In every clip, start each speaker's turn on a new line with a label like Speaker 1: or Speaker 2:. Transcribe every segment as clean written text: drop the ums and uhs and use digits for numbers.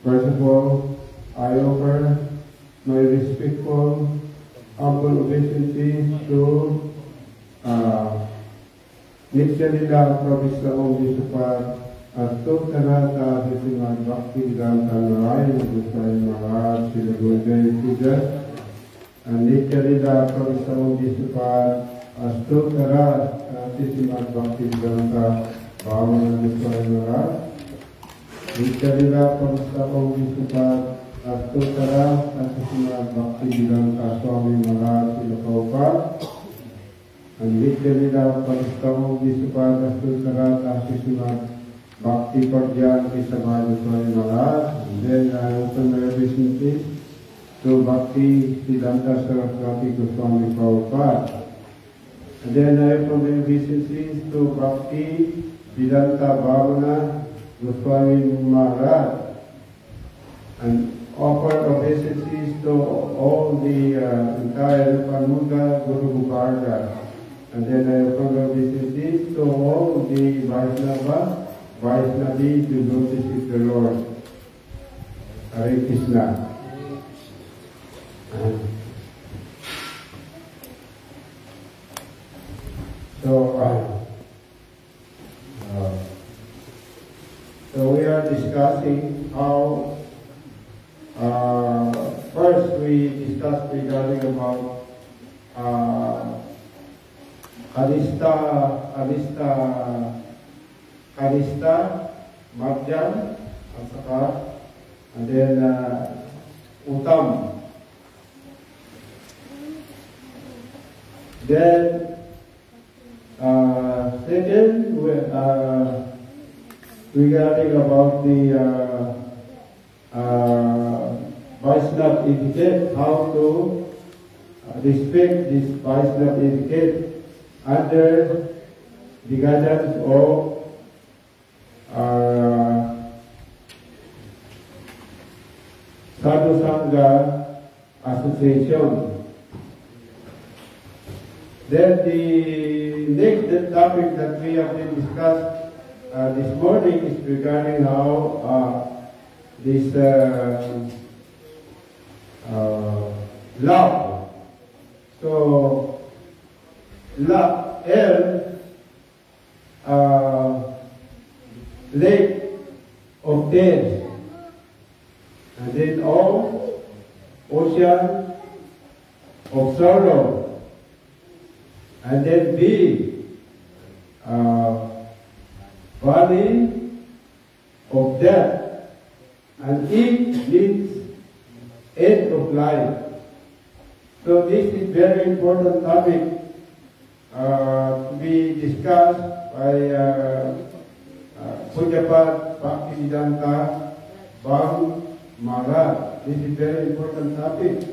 Speaker 1: First of all, I offer my respectful, humble obeisances to Nityanila Pravista Om Vishwapad Astok Tanata Sisiman Bhakti Vedanta Narayana Goswami Maharaj Srila Gurudev Puja and Nityanila Pravista Om Vishwapad Astok Tanata Sisiman Bhakti Vedanta Bhavana Goswami Maharaj Nityanila Pravista Om Vishwapad Astok Tanata Sisiman Bhakti Vedanta Swami Maharaj Srila Prabhupada and Nityanila Pravista Om Vishwapad Astok Tanata Sisiman Bhakti Pradyan Kisabhaj Swami Maharaj. And then I open my obeisances to Bhakti Siddhanta Saraswati Goswami Prabhupada. And then I open my obeisances to Bhakti Siddhanta Bhavana Goswami Maharaj. And offer obeisances to all the entire Panuga Guru Varga. And then I open my obeisances to all the Vaishnavi devotees of the Lord. Hare Krishna. So we are discussing how, first we discussed regarding about Kanista, Madhyam, and then Uttam. Then second, regarding about the Vaishnava etiquette, how to respect this Vaishnava etiquette under the guidance of Sadhu Sangha Association. Then the next topic that we have been discussed this morning is regarding how this love. So love, lake of tears, and then O, ocean of sorrow, and then B, valley of death, and E means end of life. So this is very important topic to be discussed by Pujapat Bhaktivedanta Bang Maharaj. This is very important topic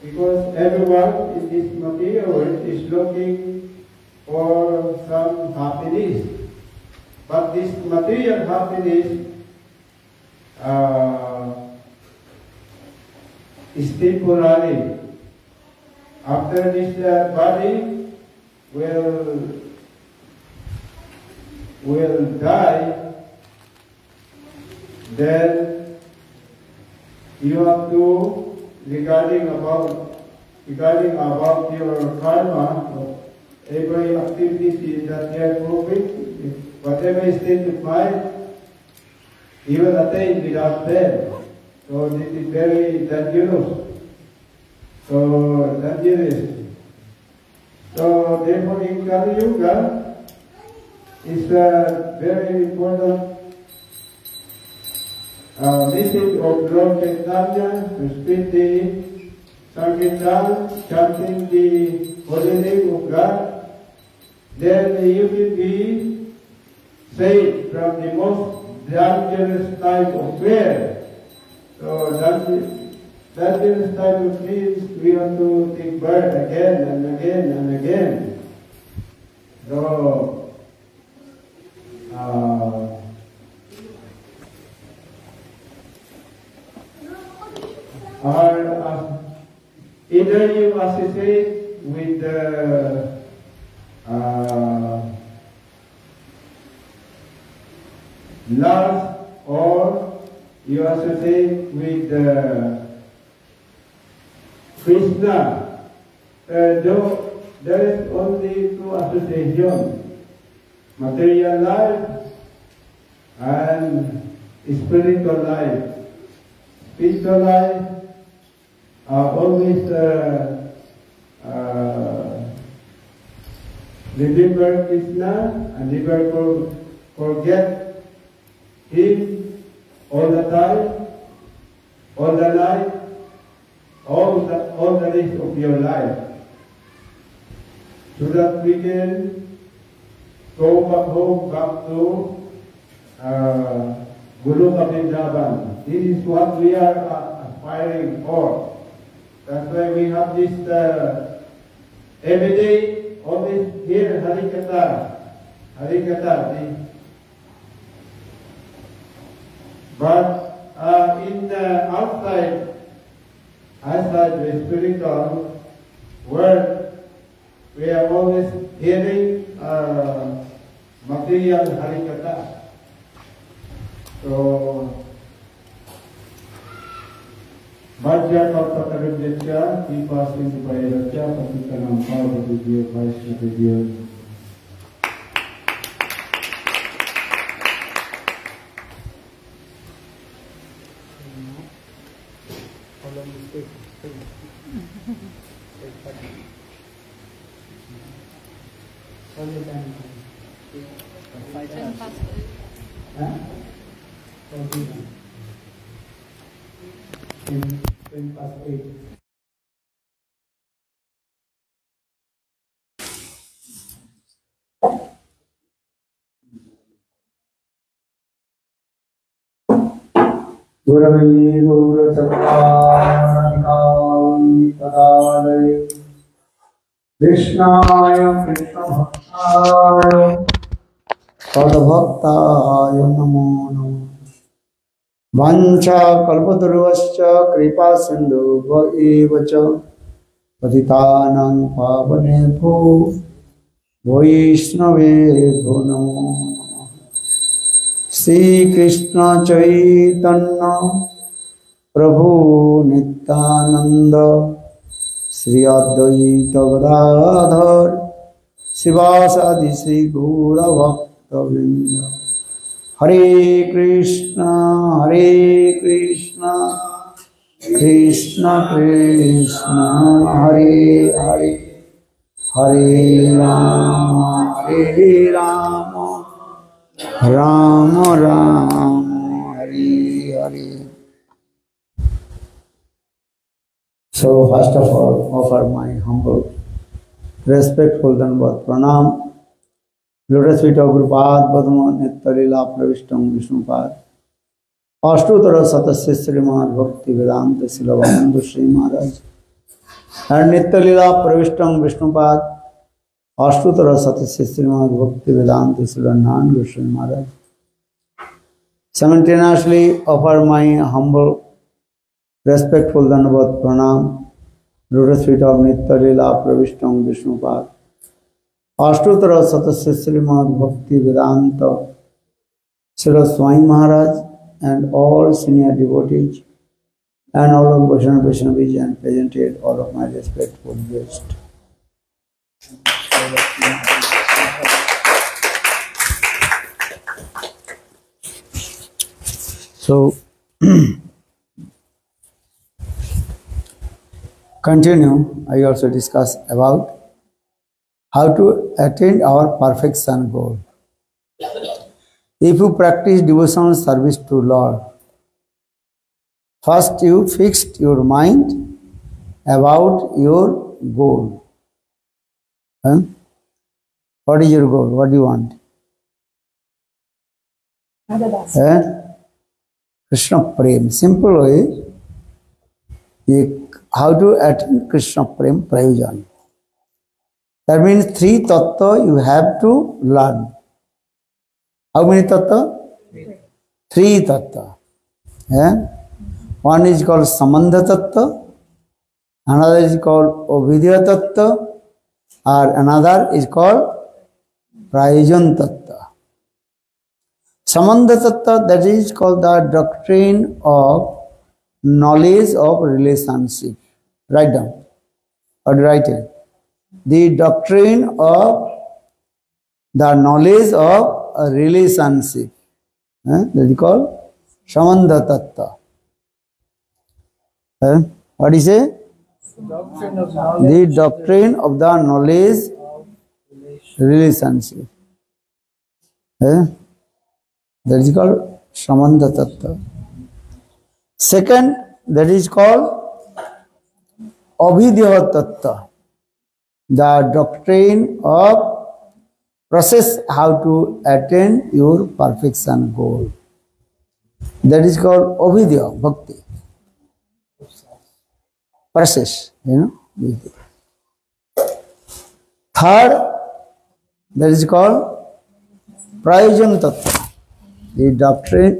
Speaker 1: because everyone in this material world is looking for some happiness. But this material happiness is temporary. After this body will die, then you have to regarding about your karma, every activity that you are moving, whatever state of mind, you will attain without pain. So this is very dangerous. So therefore in Kali Yuga is a very important message of Lord Chaitanya to spread the Sankirtan, chanting the holy name of God. Then you will be saved from the most dangerous type of fear. So dangerous type of means we have to take birth again and again and again. So either you associate with the lust, or you associate with Krishna. Though there is only two associations, material life and spiritual life. Spiritual life always remember Krishna and never forget Him all the time, all the life, all the days of your life, so that we can go back home, back to Goloka Vrindavan. This is what we are aspiring for. That's why we have this every day, always hear Harikatha. But in the outside the spiritual world, we are always hearing material Harikatha. So, Bhajya Kalpatarujya, Kipa Sindhupayaracya, Patikanam Parvatidiya, Vaishnavadiya. Guravai Guru Sattvaranam Tadalaya Krishnaya Krishna Bhaktaya Padbhaktaya Namo Namo Vancha Kalpataruvascha Kripa Sindhu Vaevacha
Speaker 2: पतितानां पावनेभ्यो वैष्णवेभ्यो नमो नमः। श्री कृष्ण चैतन्य प्रभु नित्यानंद श्री अद्वैत गदाधर शिवासादि श्री गौर भक्तवृंद। हरे कृष्णा कृष्ण कृष्ण हरे हरे, हरे Ram Ram Ram Hare Hare. So first of all, offer my humble, respectful Dandavat Pranam, Lotus feet of Gurupad Padma Nitya Lila Pravishtam Vishnupad, Ashtutara Satasya Srimad Bhakti Vedanta Silavananda Sri Maharaj, and Nitya Lila Pravishtam Vishnupad, Ashtutara Satasya Srimad Bhakti Vedanta Silavananda Sri Maharaj. Simultaneously offer my humble, respectful Dandavat Pranam, Lotus feet of Nitya Lila Pravishtam Vishnupad, Ashtutara Satasya Srimad Bhakti Vedanta Srila Swami Maharaj, and all senior devotees and all of Vaishnava and presented all of my respectful guests. So continue, I also discuss about how to attain our perfection goal. If you practice devotional service to Lord, first you fixed your mind about your goal. What is your goal? What do you want? Krishna Prem. Simple way. How to attain Krishna Prem Prayojan. That means 3 tattva you have to learn. How many tattva? 3 tattva. One is called Samandha tattva, another is called Ovidya tattva, or another is called Prayojan tattva. Samandha tattva, that is called the doctrine of knowledge of relationship. Write down. Or write it. The doctrine of the knowledge of a relationship. That is called Samandha tattva. What is it? The doctrine of the knowledge relationship. That is called Samandha tattva. Second, that is called Abhidya tattva. The doctrine of process how to attain your perfection goal. That is called Abhidya Bhakti. Process, Third, that is called Prayojan tattva. The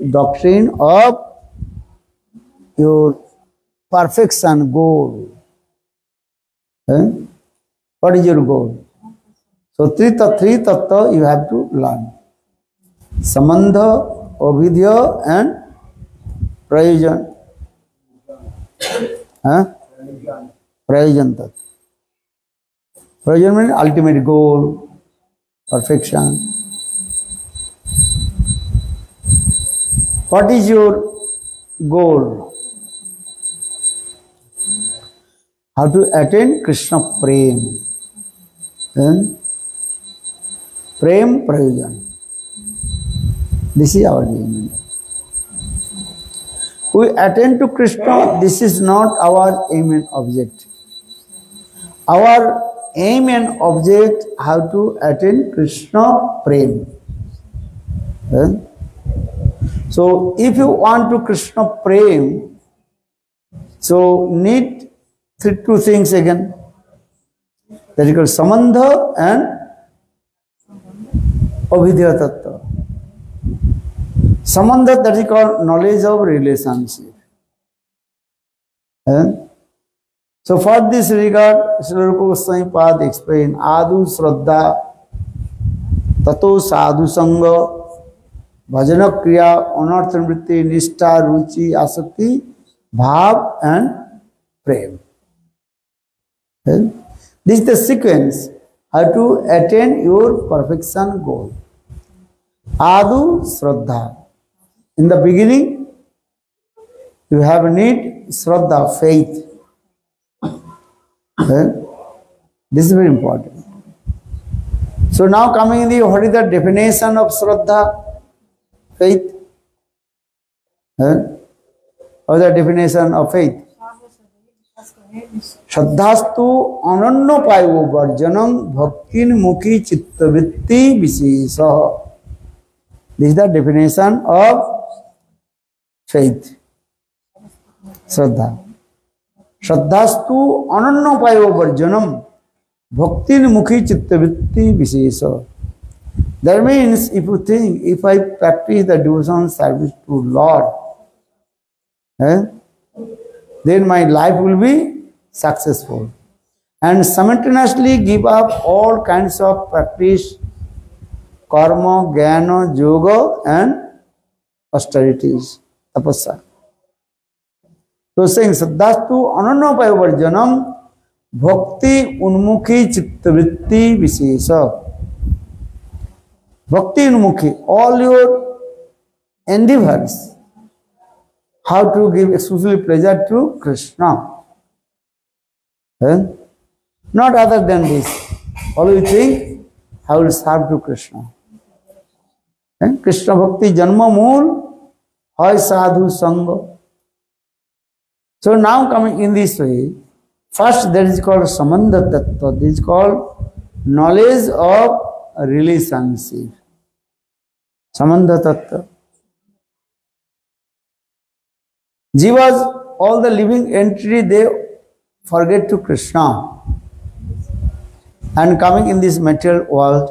Speaker 2: doctrine of your perfection goal. What is your goal? So three tattva you have to learn. Samandha, Abhidya and Prayojan. Prayojan tattva. Prayojan means ultimate goal, perfection. What is your goal? How to attain Krishna Prem. Prem Prayojan. This is our aim. We attain to Krishna, this is not our aim and object. Our aim and object, how to attain Krishna Prem. So if you want to Krishna Prem, so need two things again. That is called Samandha and Abhidya tattva. Samandha, that is called knowledge of relationship. So for this regard, Srila Rupa Goswami Pad explain Adu Shraddha Tato Sadhu Sangha Bhajana Kriya Anartha Vritti Nishtha Ruchi Asakti Bhav and Prem. Okay? This is the sequence how to attain your perfection goal. Adu Shraddha. In the beginning, you have need Shraddha, faith. Okay? This is very important. So now coming in the, what is the definition of Shraddha? Faith. Okay? What is the definition of faith? Shraddhastu ananno payo varjanam bhaktin mukhi chittavritti visesa. This is the definition of faith. Shraddha. Shraddhastu ananno payo varjanam bhaktin mukhi chittavritti visesa. That means if you think, if I practice the devotion service to Lord, then my life will be successful. And simultaneously give up all kinds of practice, karma, jnana, yoga and austerities, tapasya. So saying, Saddhastu ananno payo varjanam bhakti unmukhi chittavritti visesa. Bhakti unmukhi, all your endeavors, how to give exclusively pleasure to Krishna. Not other than this. Always think, how will serve to Krishna. Krishna Bhakti Janma Mool, Hoy Sadhu Sangha. So now coming in this way, first that is called Samandha Tattva. This is called knowledge of relationship. Samandha Tattva. Jivas, all the living entity, they forget to Krishna and coming in this material world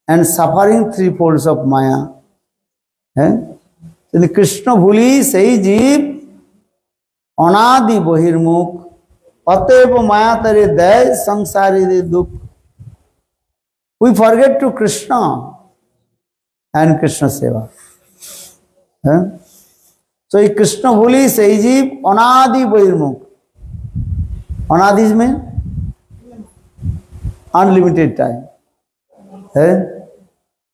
Speaker 2: and suffering three folds of Maya. So the Krishna Bhuli Sai Jeev Anadi Bahirmukh Ateva Maya Tare Day Sangsari Dukh. We forget to Krishna and Krishna Seva. So Krishna Bhuli Sai Jeev Anadi Bahirmukh. Anadi means unlimited time.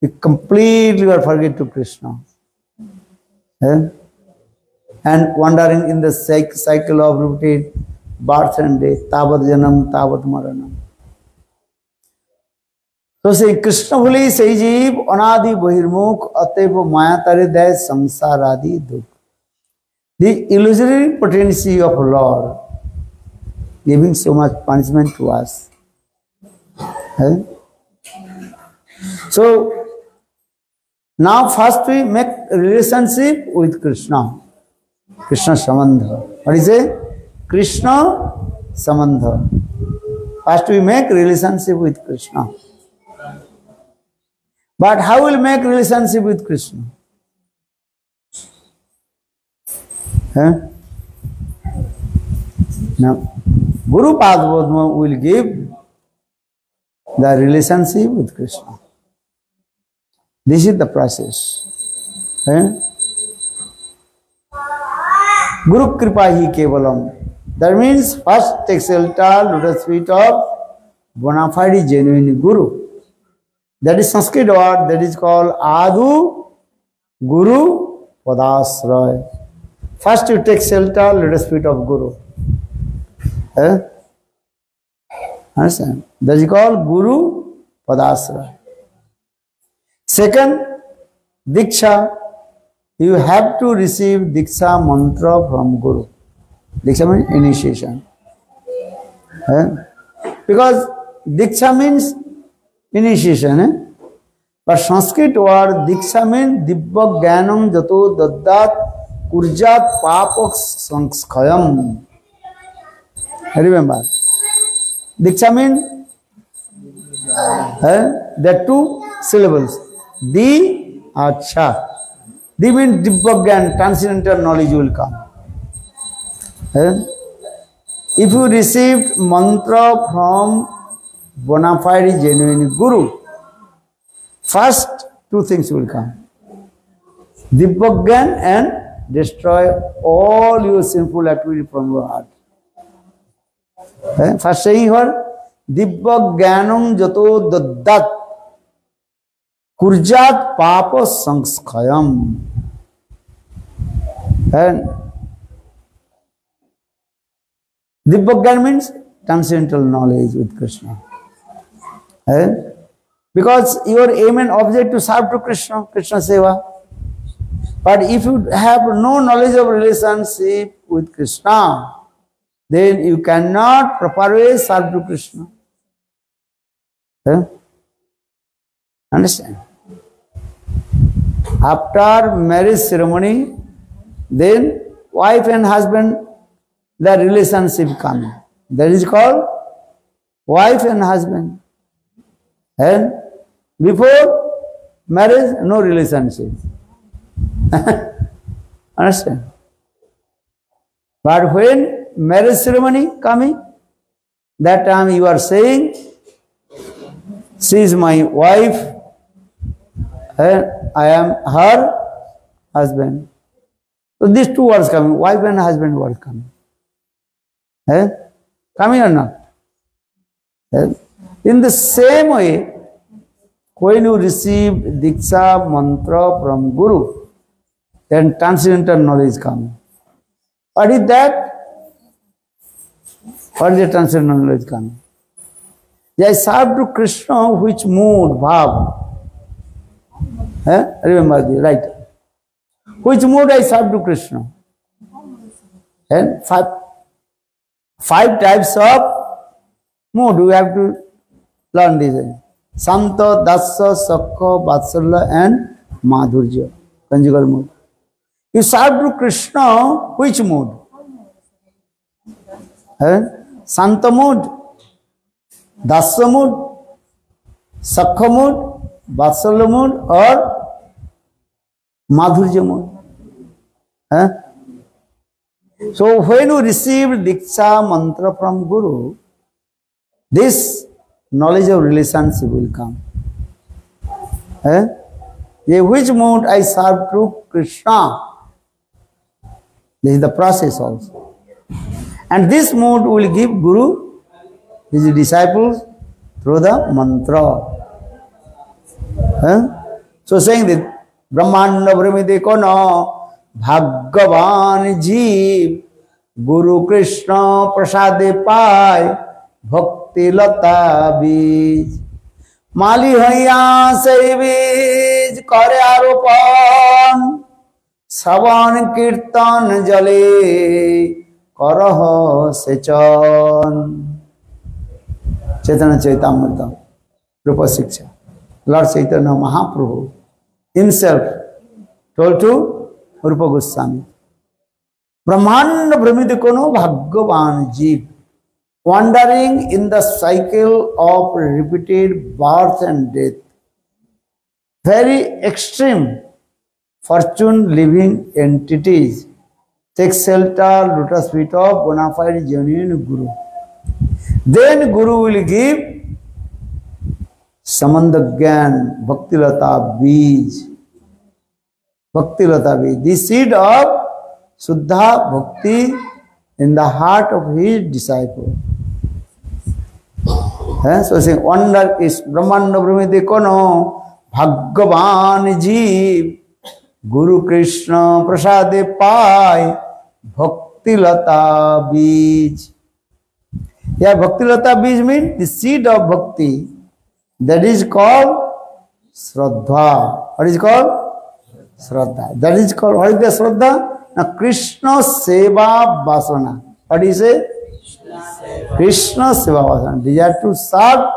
Speaker 2: You completely forget to Krishna. And wandering in the cycle of repeated birth and death. Tavat janam, tavat maranam. So say Krishna Bhuli Sai Jeev Anadi Bahirmukh Ateva Maya Tare Day Samsaradi Dukh. The illusory potency of Lord giving so much punishment to us. So now first we make a relationship with Krishna. Krishna Samandha. What is it? Krishna Samandha. First we make relationship with Krishna. But how will make relationship with Krishna? Now, Guru Padma will give the relationship with Krishna. This is the process. Guru Kripa Hi Kevalam. That means first take shelter, lotus feet of bona fide genuine Guru. That is Sanskrit word that is called Adu Guru Padasraya. First you take shelter, lotus feet of Guru. Understand? That is called Guru Padasraya. Second, Diksha. You have to receive Diksha mantra from Guru. Diksha means initiation. Because Diksha means initiation. But Sanskrit word Diksha means Dibba Jnanam Jato Daddat Kurjat Papak Sanskayam. Remember, Diksha means there are two syllables. Di Acha. Di means Dibba Jnana, transcendental knowledge will come. If you received mantra from bona fide genuine guru, first two things will come. Dibbagyan and destroy all your sinful activity from your heart. First saying here, Dibbagyanam jato daddat kurjat papa samskayam. And Dibbagyan means transcendental knowledge with Krishna. Because your aim and object to serve to Krishna, Krishna Seva. But if you have no knowledge of relationship with Krishna, then you cannot properly serve to Krishna. Understand? After marriage ceremony, then wife and husband, the relationship comes. That is called wife and husband. And before marriage, no relationship. Understand? But when marriage ceremony coming, that time you are saying, she is my wife and I am her husband. So these two words coming, wife and husband word coming. Coming or not? In the same way, when you receive Diksha mantra from Guru, then transcendental knowledge comes. What is that? What is the transcendental knowledge coming? I serve to Krishna, which mood, bhav? Remember this, right? Which mood I serve to Krishna? And five types of mood we have to learn this. Santa, Dasa, Sakha, Vatsalya and Madhurya. Conjugal mood. You serve to Krishna, which mood? Santa mood, Dasa mood, Sakha mood, Vatsalya mood or Madhurya mood. So when you receive Diksha mantra from Guru, this knowledge of relationship will come. Which mood I serve to Krishna? This is the process also. And this mood will give Guru his disciples through the mantra. So saying that Brahmanda Brahmide Kono Bhagavan Jeev Guru Krishna Prasade Pai Bhakti Lata Bij Mali Haya Sai Bij Kare Aropan Savan Kirtan Jale Karaha Sechan. Chaitanya Chaitamrita Rupa Shiksha. Lord Chaitanya Mahaprabhu himself told to Rupa Goswami, Brahmanda Brahmidikono Bhagavan Jeev, wandering in the cycle of repeated birth and death, very extreme fortune living entities, take shelter, lotus feet of bona fide genuine Guru. Then Guru will give Samandagyan, Bhakti Lata Bij. Bhakti Lata Bij, the seed of Suddha Bhakti in the heart of his disciple. So saying, wonder is Brahmanda Brahmide Kono Bhagavan Jeev Guru Krishna Prasade Pai Bhakti Lata Bij. Yeah, Bhakti Lata Bij means the seed of Bhakti. That is called Shraddha. What is called? Shraddha. That is called, what is the Shraddha? Now Krishna Seva Vasana. What is it? Krishna Seva Vasana. Desire to serve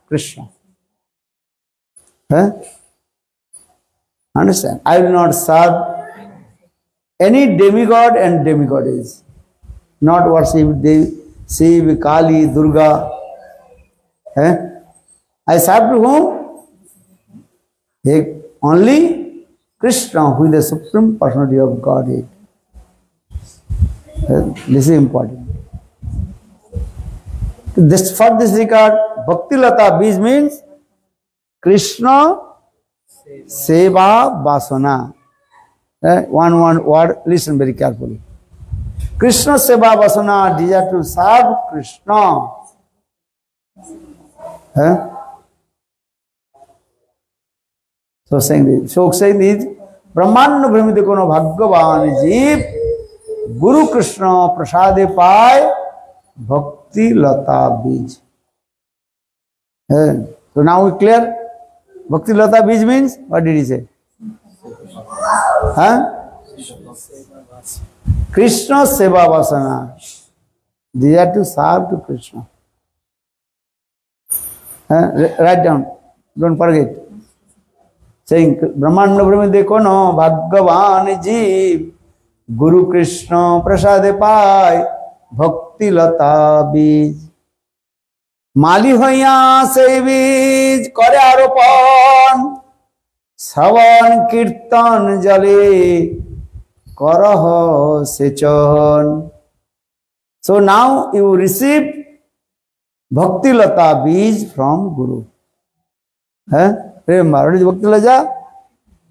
Speaker 2: Krishna. Understand? I will not serve any demigod and demigoddess. Not worship Devi, Shiv, Kali, Durga. I serve to whom? Only Krishna, who is the Supreme Personality of Godhead. This is important. This for this regard, Bhakti Lata Bij means Krishna Seva Vasana. One word, listen very carefully. Krishna Seva Vasana, desire to serve Krishna. So saying this, Brahmana Brahmite Kono Bhagavan Jeev Guru Krishna Prasade Pai Bhakti Lata Bij. So now we clear? Bhakti Lata Bij means, what did he say? Krishna Seva Vasana. Desire to serve to Krishna. Write down, don't forget. Saying Brahmana Brahmite Kono Bhagavan Jeev Guru Krishna Prasade Pai Bhakti Lata Bij. Mali hoya se bij kore aropon Savan Kirtan Jale Karaha Sechon. So now you receive Bhakti Lata Bij from Guru. Remember, what is Bhakti Lata?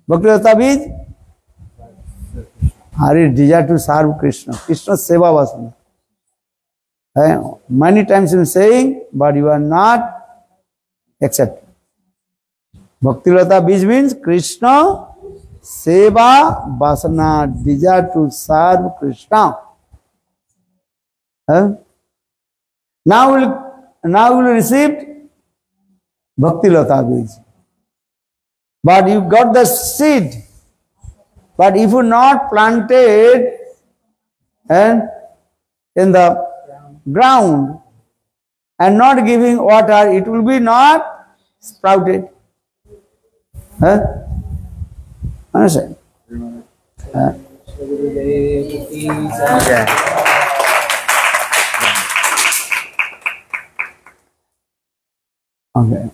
Speaker 2: Bhakti Lata Bij? Hari desire to serve Krishna. Krishna Seva Vasana. Many times you are saying, but you are not accepting. Bhakti Lata Bij means Krishna Seva Vasana, desire to serve Krishna. Now we will receive Bhakti Lata Bij. But you got the seed. But if you not planted in the ground and not giving water, it will be not sprouted. Understand? Okay.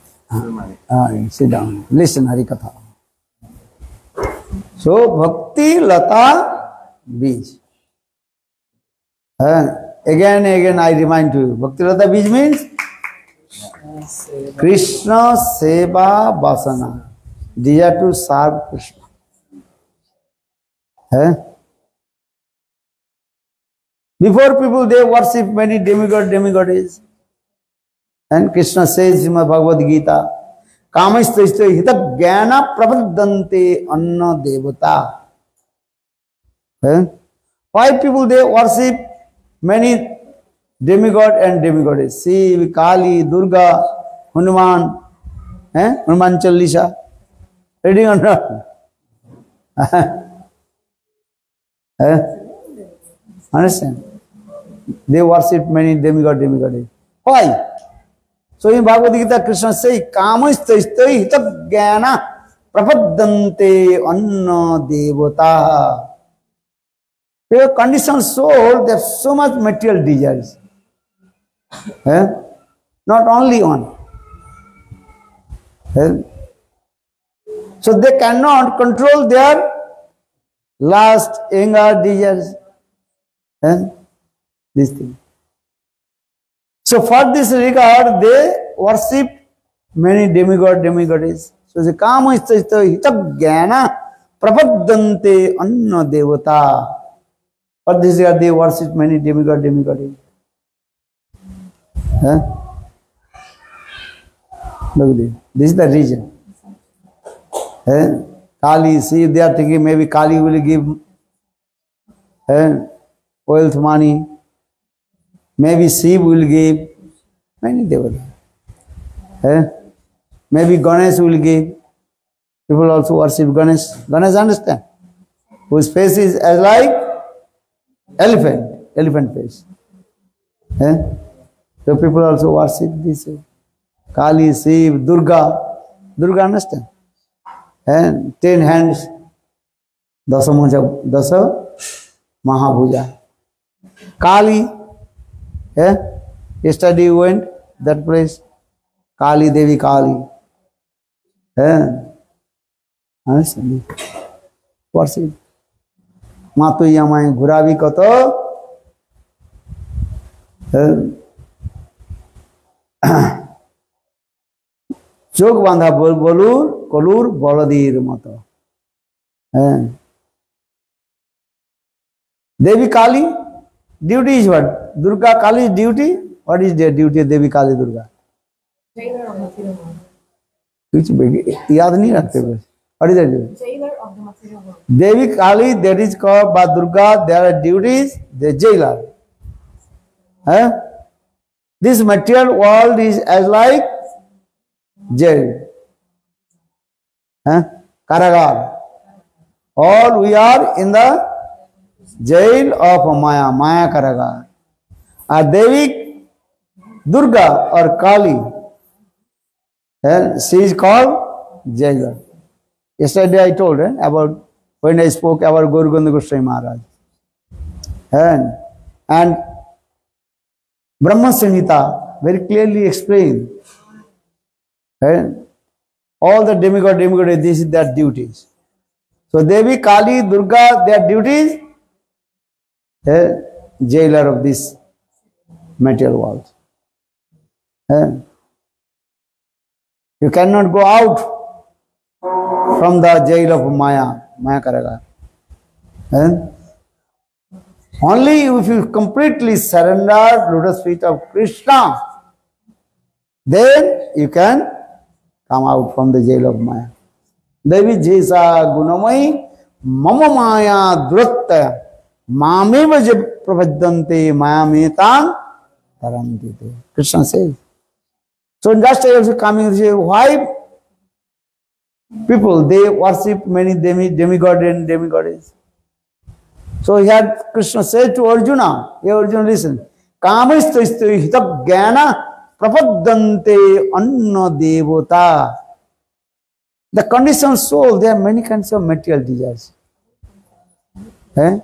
Speaker 2: Sit down. Listen, Harikatha. So, Bhakti Lata Bij. Again, I remind you, Bhakti Lata Bij means Krishna Seva Vasana, desire to serve Krishna. Before people, they worship many demigods. And Krishna says in Bhagavad Gita, Kamaistaistha hita jnana prapadante anna devata. Why people they worship many demigod and demigoddess? Shiv, Kali, Durga, Hanuman, Hanuman Chalisa. Reading or not? Understand? They worship many demigoddess. Why? So in Bhagavad Gita, Krishna says, Kamaistaistha hita jnana prapadante anna devata. A conditioned soul, they have so much material desires. Not only one. So they cannot control their lust, anger, desires. This thing. So for this regard, they worship many demigoddess. So the Kama Istaistha hita jnana prapadante anna devata. For this regard, they worship many demigoddess. Look at this. This is the reason. Kali, see, they are thinking maybe Kali will give wealth, money. Maybe Shiv will give. Many devils. Maybe Ganesh will give. People also worship Ganesh. Ganesh, understand? Whose face is as like elephant face. So people also worship this. Kali, Shiv, Durga. Durga, understand? 10 hands. Dasa Mahabhuja. Kali. Yesterday we went that place. Kali Devi Kali. Understand? Worship. Matu Yamai Guravi Kato. চোখ বাঁধা বলুর কলুর বলদীর মতো। হ্যাঁ, Devi Kali, duty is what? Durga Kali's duty? What is their duty? Devi Kali Durga?
Speaker 3: Jailer of material world.
Speaker 2: कुछ याद नहीं रखते बस। What is that?
Speaker 3: Jailer of the material world.
Speaker 2: Devi Kali, that is called by Durga. Their duties, the jailer. Huh? This material world is as like jail. Huh? Karagar. All we are in the jail of Maya, Maya Karagar. Devi Durga or Kali, she is called jailer. Yesterday I told about when I spoke about Guru Gopal Goswami Maharaj. And Brahma Samhita very clearly explained all the demigod, this is their duties. So Devi, Kali, Durga, their duties, jailer of this material world. You cannot go out from the jail of Maya, Maya Karagar. Only if you completely surrender lotus feet of Krishna, then you can come out from the jail of Maya. Devi Jesa Gunamai Mama Maya Dhrutta Mameva Prabhaddante Maya Metang Taramdite. Krishna says. So just I also coming to say why people they worship many demigod and demigoddess. So here Krishna said to Arjuna, hey Arjuna listen, Kamaistu hita jnana prapaddante anna devata. The conditioned soul, there are many kinds of material desires. And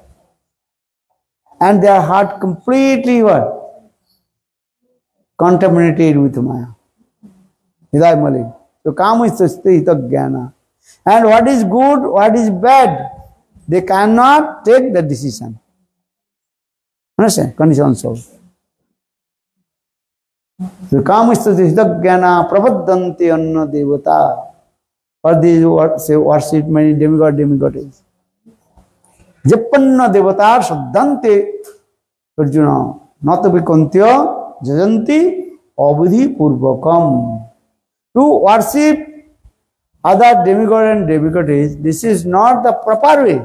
Speaker 2: their heart completely what? Contaminated with Maya. Hidayat Malik. So Kamaistu hita jnana. And what is good, what is bad, they cannot take the decision. Understand? Conditioned soul. So Kamaistu hita jnana prapaddante anna devata. Or these say worship many demigod, demigoddess. Jappanna devatar saddhante Arjuna natavikantya jajanti abudhi purvakam. To worship other demigod and demigoddess, this is not the proper way.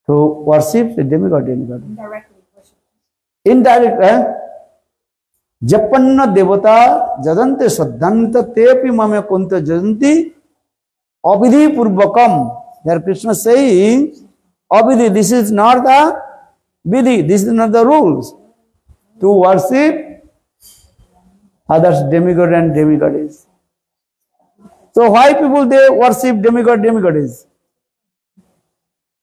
Speaker 2: To worship the demigod, demigod.
Speaker 3: Indirectly worship.
Speaker 2: Indirect, Jappanna devata jadante saddhanta tepi mame kunta jajanti abidhi purvakam. There Krishna saying, abidhi, this is not the vidhi, this is not the rules. To worship others demigod and demigoddess. So why people they worship demigod, demigoddess?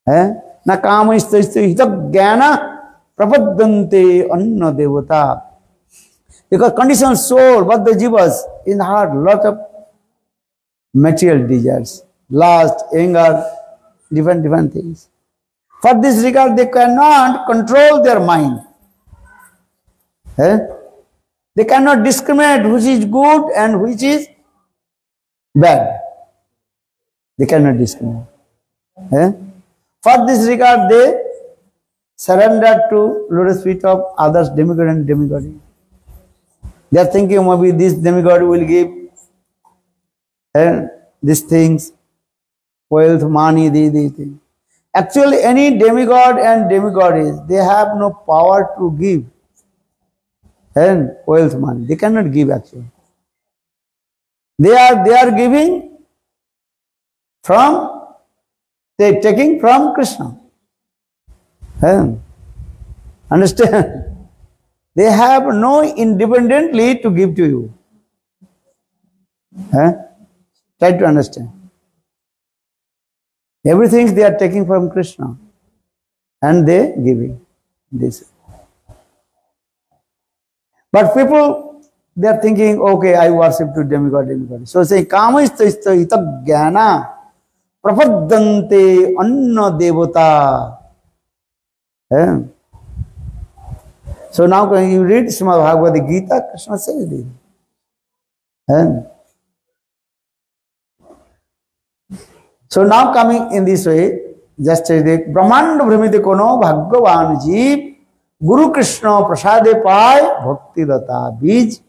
Speaker 2: Na kamaistu hita jnana prapaddante anna devata. Because conditioned soul, but the jivas in the heart, lot of material desires, lust, anger, different things. For this regard, they cannot control their mind. They cannot discriminate which is good and which is bad. They cannot discriminate. For this regard, they surrender to lotus feet of others, demigod and demigoddess. They are thinking maybe this demigod will give these things, wealth, money, these things. Actually, any demigod and demigoddess, they have no power to give and wealth, money. They cannot give actually. They are giving from, they are taking from Krishna. Understand? They have no independently to give to you. Try to understand. Everything they are taking from Krishna and they giving this. But people, they are thinking, okay, I worship to demigod, demigod. So say, Kamaistu hita jnana prapaddante anna devata. So now when you read Srimad Bhagavad Gita, Krishna says this. And so now coming in this way, just say that Brahmanda Brahmite Kono Bhagavan Jeev Guru Krishna Prasade Pai Bhakti Lata Bij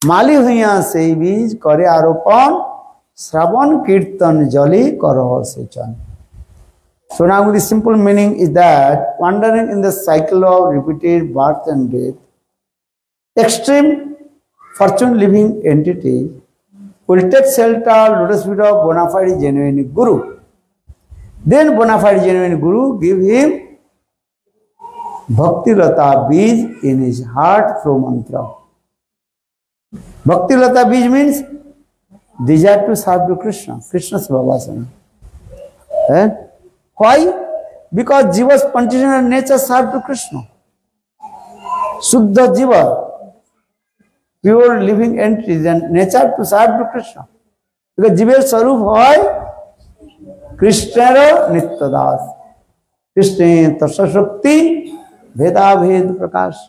Speaker 2: Mali Huya Se Bij Kare Aropan Shravan Kirtan Jali Karaha Sechan. So now the simple meaning is that wandering in the cycle of repeated birth and death, extreme fortune living entity will take shelter lotus feet of bona fide genuine Guru. Then bona fide genuine Guru give him Bhakti Lata Bij in his heart through mantra. Bhakti Lata Bij means desire to serve to Krishna, Krishna's Bhavasana. Why? Because Jiva's spontaneous nature serve to Krishna. Suddha Jiva, pure living entity, and nature to serve to Krishna. Because Jiva's Sarup hoy Krishna Nityadas. Krishna Tasya Shakti Veda Ved Prakash.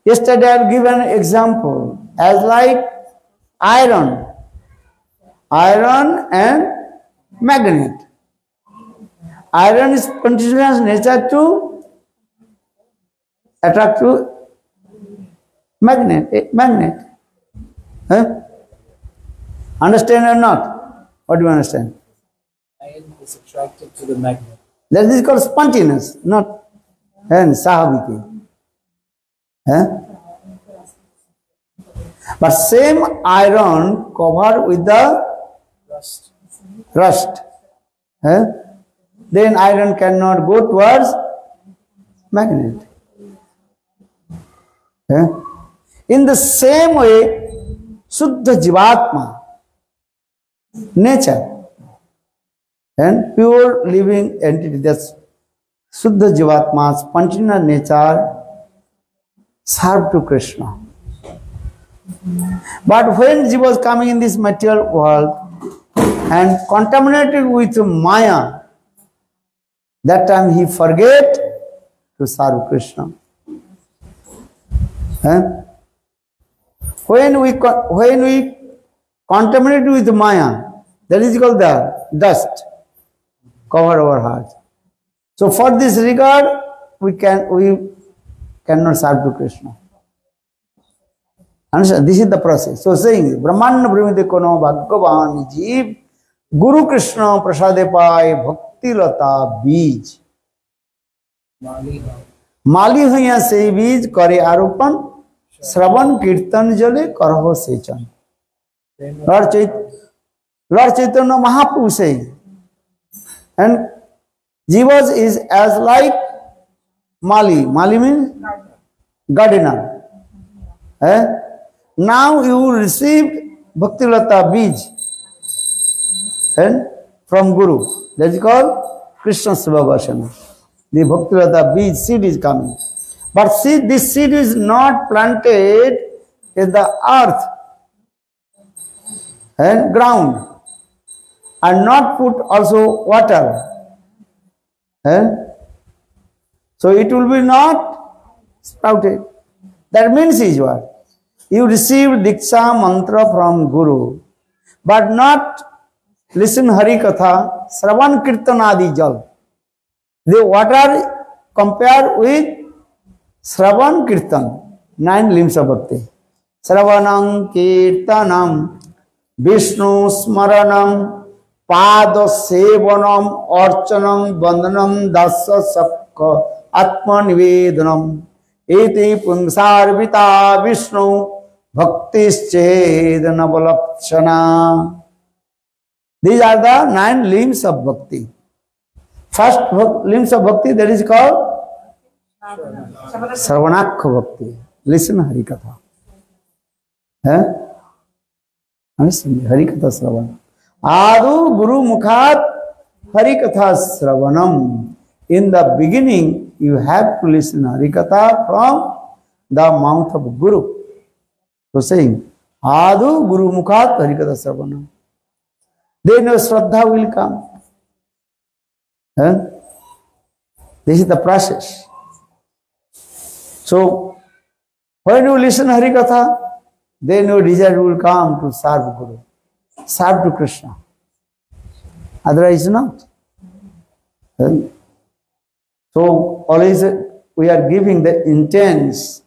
Speaker 2: Yesterday I have given an example as like iron and magnet. Iron is continuous nature to attract to magnet. Understand or not? What do you understand?
Speaker 4: Iron is attracted to the magnet.
Speaker 2: That is called spontaneous, not sahaviki. But same iron covered with the rust. Then iron cannot go towards magnet. In the same way, Suddha Jivatma, nature and pure living entity, that's Suddha Jivatma, spontaneous nature, serve to Krishna. But when Jiva was coming in this material world and contaminated with Maya, that time he forget to serve Krishna. When we contaminate with Maya, that is called the dust cover our heart. So for this regard, we cannot serve to Krishna. Understand? This is the process. So saying Brahmanda Brahmite Kono Bhagavan Jeev Guru Krishna Prasade Pai Bhakti Lata Bij Mali Huya Se Bij Kare Aropan Shravan Kirtan Jale Karaho Sechan. Lord Chaitanya Mahaprabhu saying, and Jivas is as like Mali. Mali means gardener. Now you received Bhakti Lata Bij and from Guru. That is called Krishna's Bhavasana. The Bhakti Lata Bij seed is coming. But see, this seed is not planted in the earth and ground, and not put also water. So it will be not sprouted. That means is what? You received Diksha mantra from Guru, but not listen Hari Katha, Shravan Kirtan Adi Jal. The water compared with Shravan Kirtan, 9 limbs of bhakti. Shravanam Kirtanam Vishnu Smaranam Pada Sevanam Archanam Bandhanam Dasa Sakka Atma Nivedanam Iti Pungsarvita Vishnu Bhaktischedana Balakshana. These are the 9 limbs of bhakti. First limbs of bhakti, that is called Sarvanakha Bhakti. Listen Hari Katha. Understand? Hari Katha Sravan. Adu Guru Mukhat Hari Katha Sravanam. In the beginning, you have to listen Hari Katha from the mouth of Guru. So saying, Adu Guru Mukhat Hari Katha Sravanam. Then your Shraddha will come. This is the process. So, when you listen Harikatha, then your desire will come to serve Guru, serve to Krishna. Otherwise, not. So, always we are giving the intense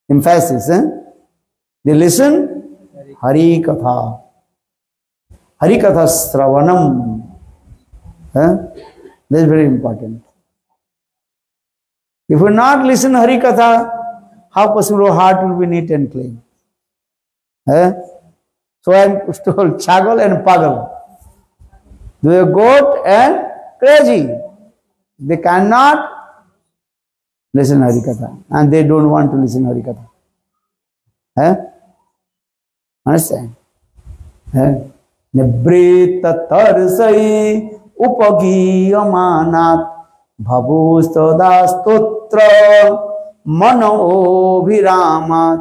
Speaker 2: emphasis. They listen Harikatha. Harikatha Sravanam. That is very important. If we not listen Harikatha, how possible our heart will be neat and clean? So I am told Chagal and Pagal. They are goat and crazy. They cannot listen Harikatha, and they don't want to listen Harikatha. Understand? Nibrita tarsai upagiyamanat bhavustodastotra mano viramat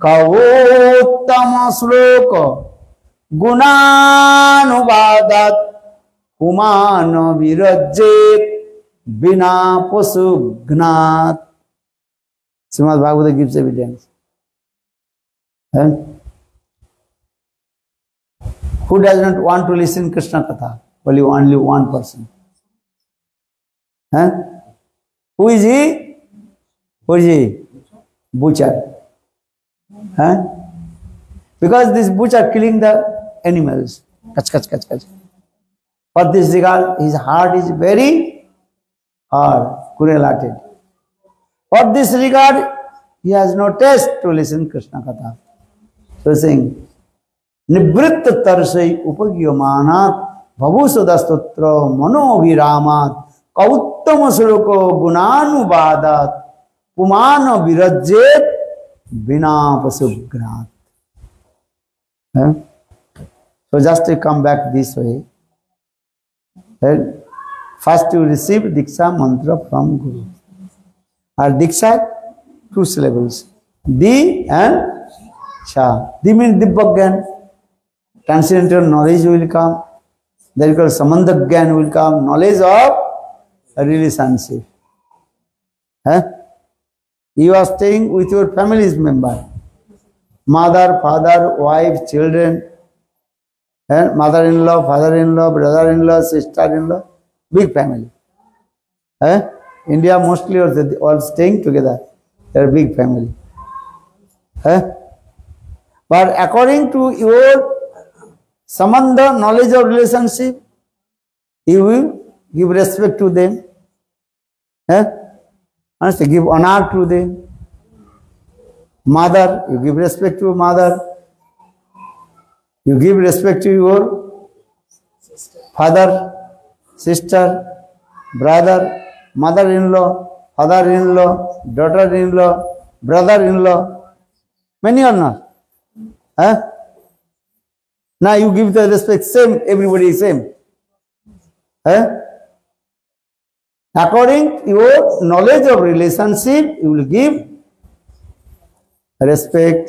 Speaker 2: kavottama sloka gunanuvadat humana virajjet bina pasugnat. Srimad Bhagavata gives evidence. Who does not want to listen Krishna Katha? Only one person. Who is he? Who is he? Butcher. Because this butcher killing the animals. Kach, kach, kach, kach. For this regard, his heart is very hard, correlated. For this regard, he has no taste to listen Krishna Katha. So saying, Nibritta tarsai upagyamanat bhavusodastotra mano viramat kauttama suroko gunanubadat pumana virajjet bina pasugnat. So just to come back this way, first you receive Diksha mantra from Guru. Our Diksha, 2 syllables, Di and Sha. Di means Dibbagyan. Transcendental knowledge will come. There is called Samandagyan will come. Knowledge of a relationship. You are staying with your family's member. Mother, father, wife, children, mother-in-law, father-in-law, brother-in-law, sister-in-law. Big family. India mostly are all staying together. They are big family. But according to your Samandha, knowledge of relationship, you will give respect to them. Give honor to them. Mother, you give respect to mother. You give respect to your father, sister, brother, mother-in-law, father-in-law, daughter-in-law, brother-in-law. Many are not. Now you give the respect same, everybody is same. According to your knowledge of relationship, you will give respect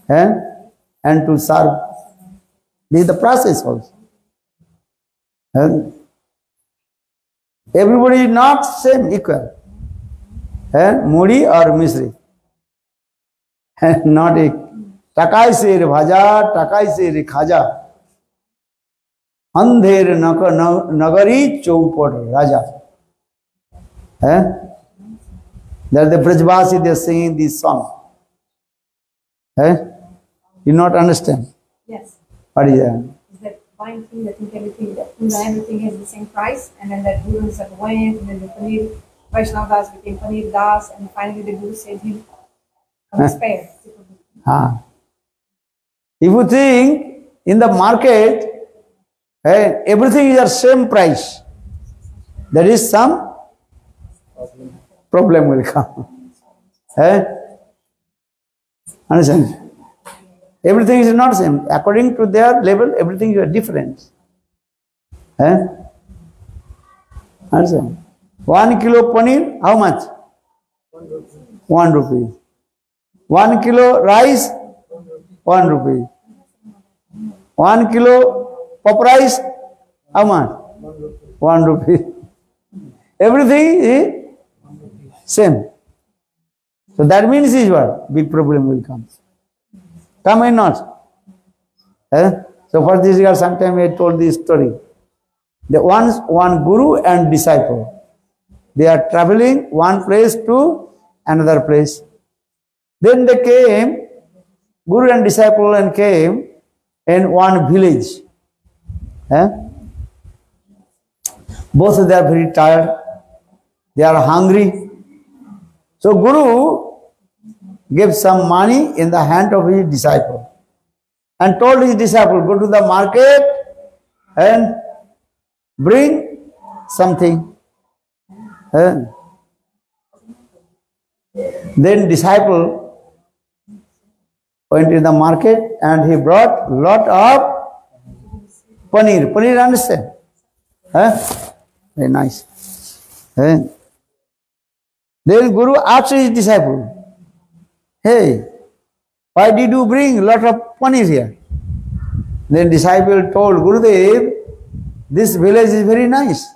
Speaker 2: and to serve. This is the process also. Everybody is not same, equal. Modi or Misri. Not equal. Takai se bhaja, takai se khaja. Andher nagari choupad raja. That the Brajvasi, they are singing this song. You not understand?
Speaker 3: Yes.
Speaker 2: What is that?
Speaker 3: Is that buying thing that think everything has the same price, and then that Guru Sat went, and then the Paneer Vaishnav Das became Paneer Das, and finally the Guru said him spare.
Speaker 2: If you think in the market, everything is at same price, there is some problem will come. Understand? Everything is not same. According to their level, everything is different. Understand? 1 kilo paneer, how much? 1 rupee. 1 kilo rice, 1 rupee. 1 kilo pop rice, how much? 1 rupee. Everything is same. So that means is what? Big problem will come. Come or not? So for this regard, sometime I told this story. The one guru and disciple, they are traveling one place to another place. Then they came, guru and disciple, and came in one village. Both they are very tired. They are hungry. So guru gave some money in the hand of his disciple and told his disciple, go to the market and bring something. Then disciple went to the market and he brought lot of paneer. Paneer, understand? Very nice. Then Guru asked his disciple, hey, why did you bring lot of paneer here? Then disciple told Gurudev, this village is very nice.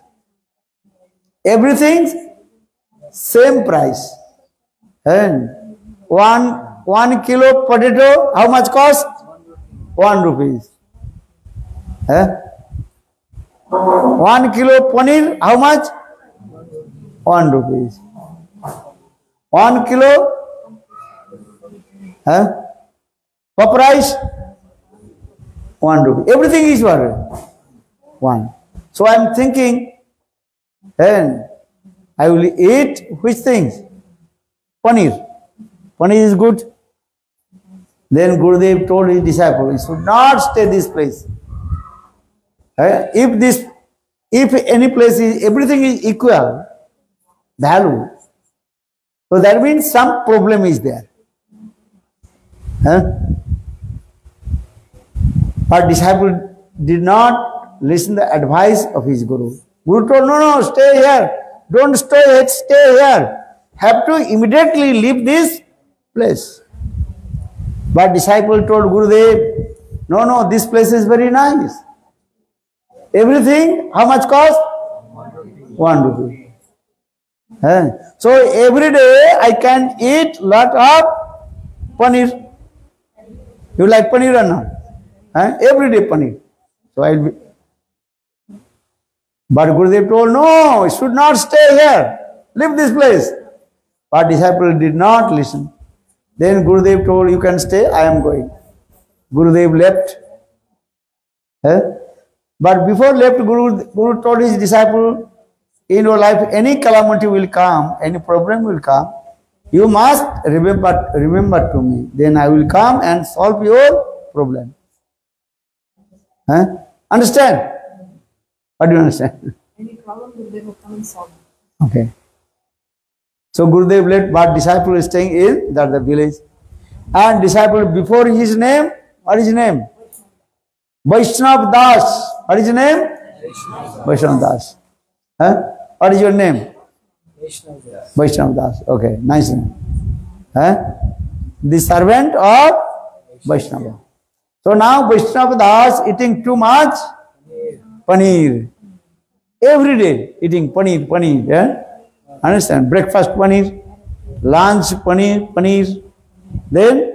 Speaker 2: Everything same price. And one kilo potato, how much cost? 1 rupees. 1 kilo paneer, how much? 1 rupees. 1 kilo puff rice, 1 rupee. Everything is one. So I am thinking, then I will eat which things? Paneer. Paneer is good. Then Gurudev told his disciple, he should not stay this place. If any place is, everything is equal value, so that means some problem is there. But disciple did not listen the advice of his guru. Guru told, no, stay here. Don't stay here. Have to immediately leave this place. But disciple told Gurudev, no, this place is very nice. Everything, how much cost? 1 rupee. So every day I can eat lot of paneer. You like paneer or not? Every day paneer. So I'll be. But Gurudev told, no, you should not stay here. Leave this place. But disciple did not listen. Then Gurudev told, you can stay, I am going. Gurudev left. But before left, Guru told his disciple, in your life any calamity will come, any problem will come. You must remember to me. Then I will come and solve your problem. Understand? What do you understand?
Speaker 3: Any problem, Gurudev will come and solve it.
Speaker 2: Okay. So Gurudev left, but disciple is staying in the village. And disciple before his name, what is his name? Vaishnav Das. What is his name? Vaishnav Das. What is your name? Vaishnav Das. Okay, nice name. The servant of Vaishnava. So now Vaishnav Das eating too much paneer. Every day eating paneer. Understand? Breakfast paneer, lunch paneer, then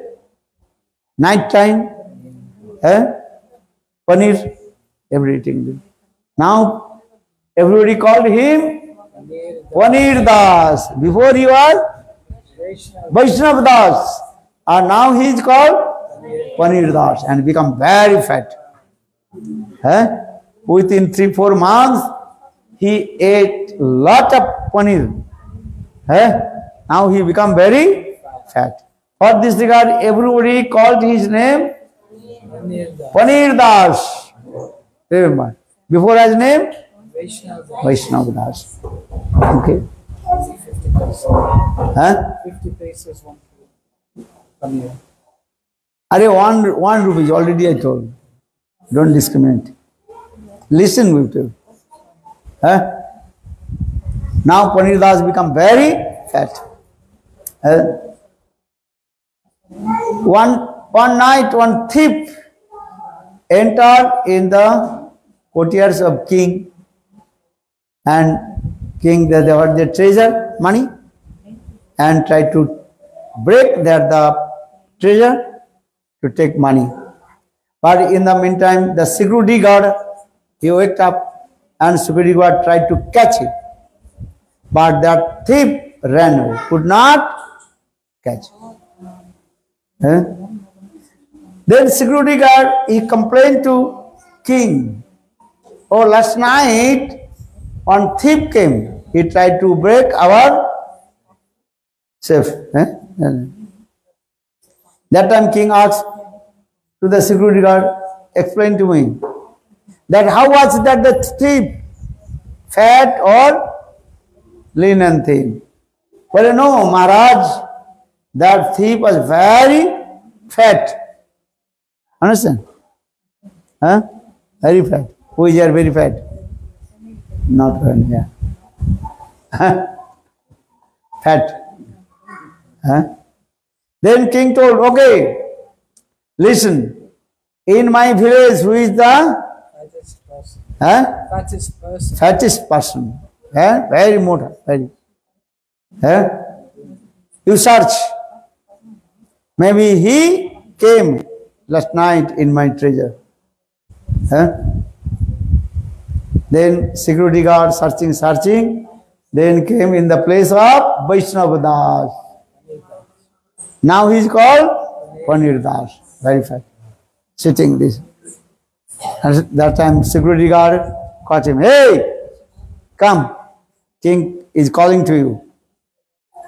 Speaker 2: night time paneer, everything. Now everybody called him Paneer Das. Before he was Vaishnav Das, and now he is called Paneer Das and become very fat. Within 3-4 months, he ate lot of paneer. Now he become very fat. For this regard, everybody called his name Paneer Das. Remember, before his name Vaishnav Das. Okay.
Speaker 4: 50 paces, 1 paneer.
Speaker 2: Are 1 rupee already I told. Don't discriminate. Listen with you. Now Paneer Das become very fat. One night, one thief entered in the courtyards of king, and king they had their treasure, money, and tried to break the treasure to take money. But in the meantime, the security guard, he waked up and security guard tried to catch it. But that thief ran away, could not catch it. Then security guard, he complained to king. Oh, last night, one thief came. He tried to break our safe. That time king asked to the security guard, explain to me that how was that the thief, fat or lean and thin? Well, no, Maharaj, that thief was very fat. Understand? Very fat. Who is here very fat? Not fat, yeah. Fat. Then king told, okay, listen, in my village, who is the
Speaker 4: fattest person?
Speaker 2: Fattest person. Very motor. Very. You search. Maybe he came last night in my treasure. Then security guard searching, then came in the place of Vaishnava Das. Now he is called Panir Das. Very fat. Sitting this. And that time security guard caught him. Hey, come. King is calling to you.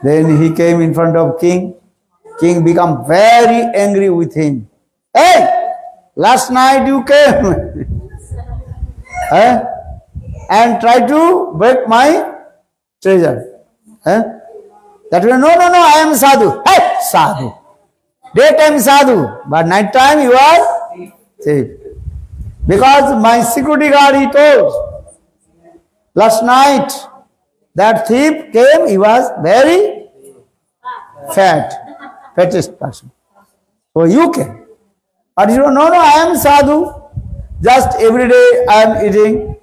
Speaker 2: Then he came in front of king. King became very angry with him. Hey, last night you came and tried to break my treasure. That way, no, I am sadhu. Hey, sadhu. Daytime sadhu, but night time you are thief. Because my security guard, he told, last night that thief came, he was very fattest person. So you came. But you don't know, I am sadhu. Just every day I am eating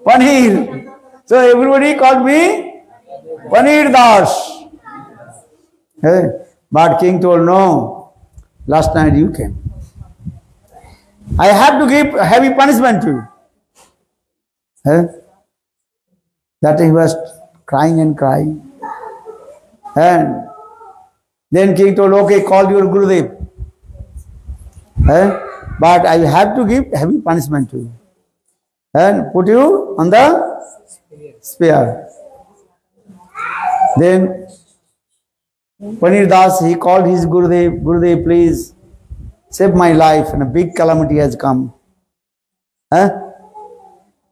Speaker 2: paneer. So everybody called me Panir Das. But king told, no, last night you came. I have to give heavy punishment to you. That he was crying and crying. And then king told, okay, call your Gurudev. But I have to give heavy punishment to you. And put you on the spear. Then Panir Das, he called his Gurudev, Gurudev, please save my life, and a big calamity has come. Then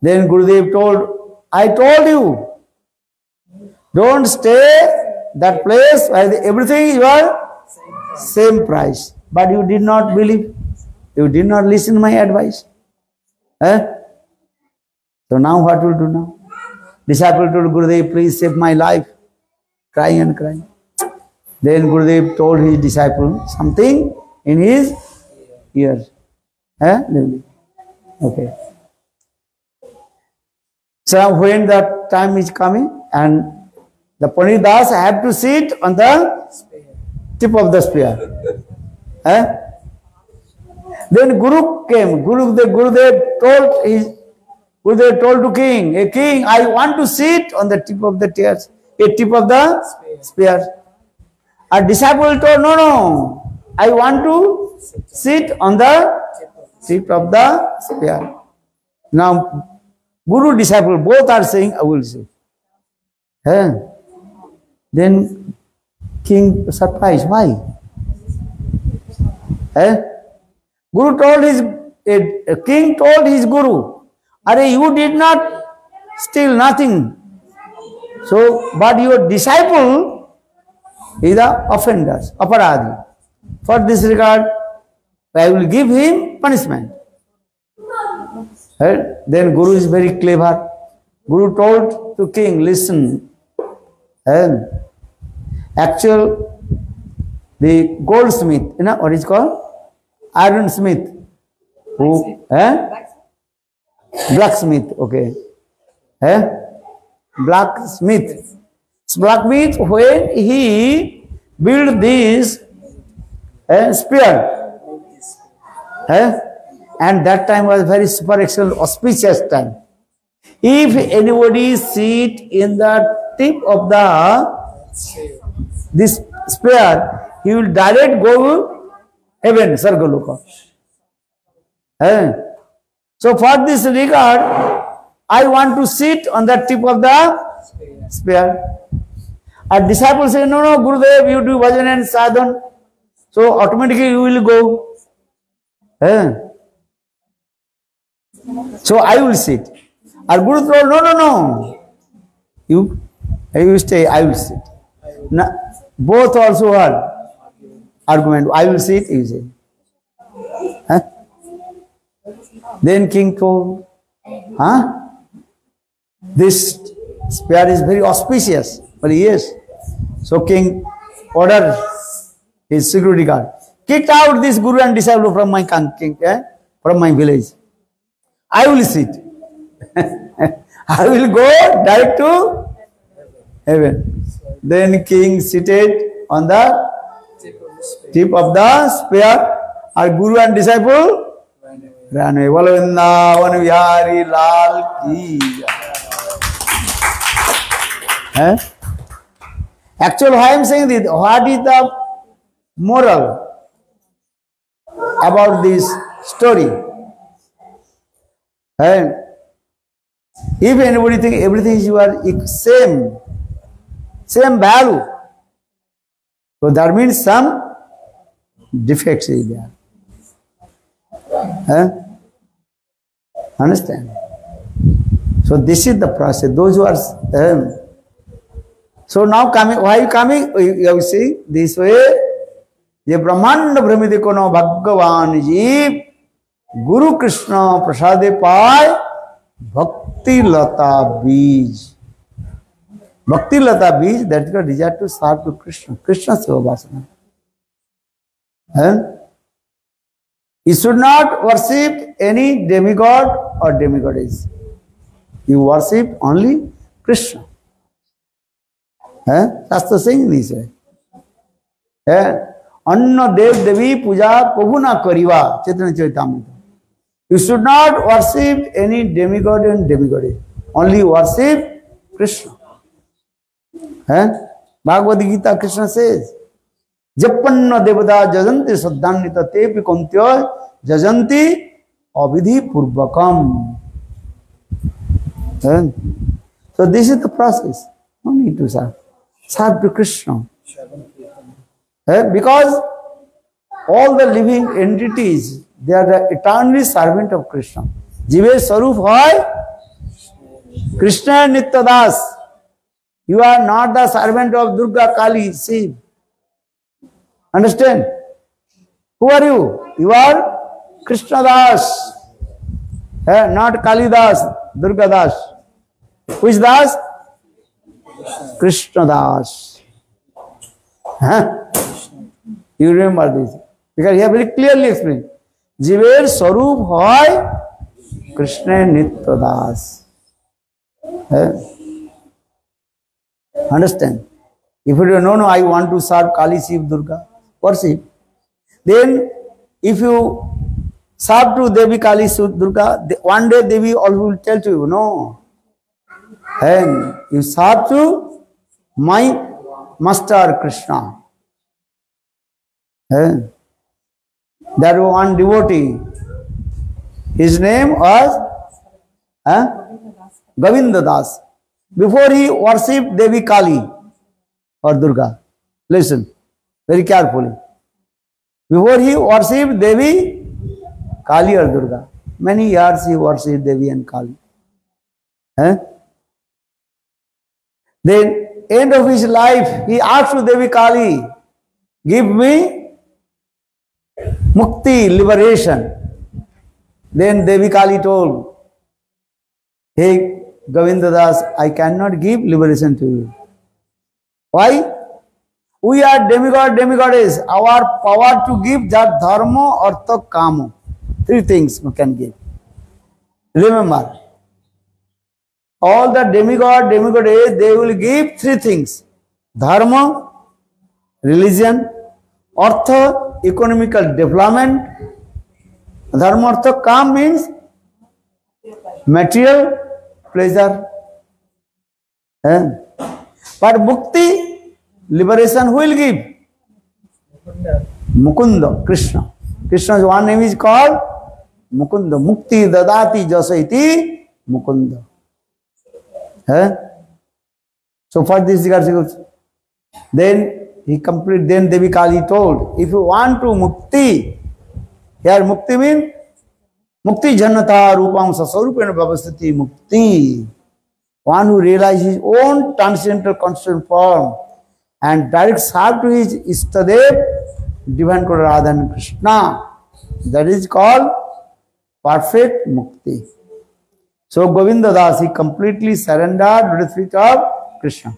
Speaker 2: Gurudev told, I told you, don't stay that place where everything is your same price. But you did not believe. You did not listen to my advice. So now what will do now? Disciple told Gurudev, please save my life. Crying and crying. Then Gurudev told his disciple something in his ears. Okay. So when the time is coming and the Panir Das have to sit on the tip of the spear. Then Guru came. Gurudev told to king, hey king, I want to sit on the tip of the spear. A disciple told, no, I want to sit on the tip of the spear. Now, Guru, disciple, both are saying, I will sit. Then king surprised, why? King told his Guru, Are you did not steal nothing. So, but your disciple is the offender, aparadhi. For this regard, I will give him punishment. Then Guru is very clever. Guru told to king, listen, actual the goldsmith, you know what is called? Iron smith. Who? Blacksmith, okay. Blacksmith. Black means when he built this spear, and that time was very super excellent auspicious time. If anybody sit in the tip of this spear, he will direct go heaven, Sargaloka. So for this regard, I want to sit on the tip of the spear. Our disciples say, no, Gurudev, you do bhajan and sadhan. So automatically you will go. So I will sit. Our Guru told, no. You stay, I will sit. Now, both also are argument. I will sit, you say. Then king told, this spear is very auspicious. But yes. So king ordered his security guard, kicked out this guru and disciple from my from my village. I will sit. I will go direct to heaven. Then king seated on the tip of the spear. Our guru and disciple ran away. Vrindavan Vihari Lal ki. Actually, why I am saying this? What is the moral about this story? If anybody think everything is your same value, so that means some defects is there. Understand? So this is the process. Those who are so now coming, why coming? You see this way. ये ब्रह्मांड भ्रमित को न भगवान जीव गुरु कृष्ण प्रसादे पाए भक्ति लता बीज. Bhakti lata beach, that is the desire to serve to Krishna. Krishna seva vasana. You should not worship any demigod or demigoddess. You worship only Krishna. That's the saying this way. Anna dev devi puja prabhu na kariva. Chaitanya Charitamrita. You should not worship any demigod and demigoddess. Only worship Krishna. Bhagavad Gita, Krishna says, Japanna devada jajanti saddhanita tepi kuntya jajanti avidhi purvakam. So this is the process. No need to serve. Serve to Krishna. Because all the living entities, they are the eternally servant of Krishna. Jive Sarup hoy Krishna Nityadas. You are not the servant of Durga, Kali, Shiv. Understand? Who are you? You are Krishna Das. Not Kali Das, Durga Das. Which Das? Krishna Das. You remember this. Because he has very clearly explained. Jiver Sarup hoy Krishna Nitya Das. Understand? If you don't know, I want to serve Kali, Shiv, Durga, worship. Then, if you serve to Devi, Kali, Shiv, Durga, one day Devi also will tell to you, no. And you serve to my Master Krishna. That one devotee, his name was Govinda Das. Before he worshipped Devi Kali or Durga, listen very carefully. Before he worshipped Devi Kali or Durga, many years he worshipped Devi and Kali. Then, end of his life, he asked to Devi Kali, give me mukti, liberation. Then Devi Kali told, hey, Govinda Das, I cannot give liberation to you. Why? We are demigod, demigoddess. Our power to give that dharma, artha, kama. Three things we can give. Remember, all the demigoddess, they will give three things: dharma, religion, artha, economical development. Dharma, artha, kam means material pleasure. But mukti, liberation, who will give? Mukunda, Krishna. Krishna's one name is called Mukunda. Mukti dadati jasaiti Mukunda. So for this then he complete. Then Devi Kali told, if you want to mukti, here mukti means mukti jannata rupam sasarupena bhavasati mukti. One who realizes his own transcendental constant form and direct serve to his Istadev, divine Lord Radha and Krishna. That is called perfect mukti. So Govinda Das, he completely surrendered to the feet of Krishna.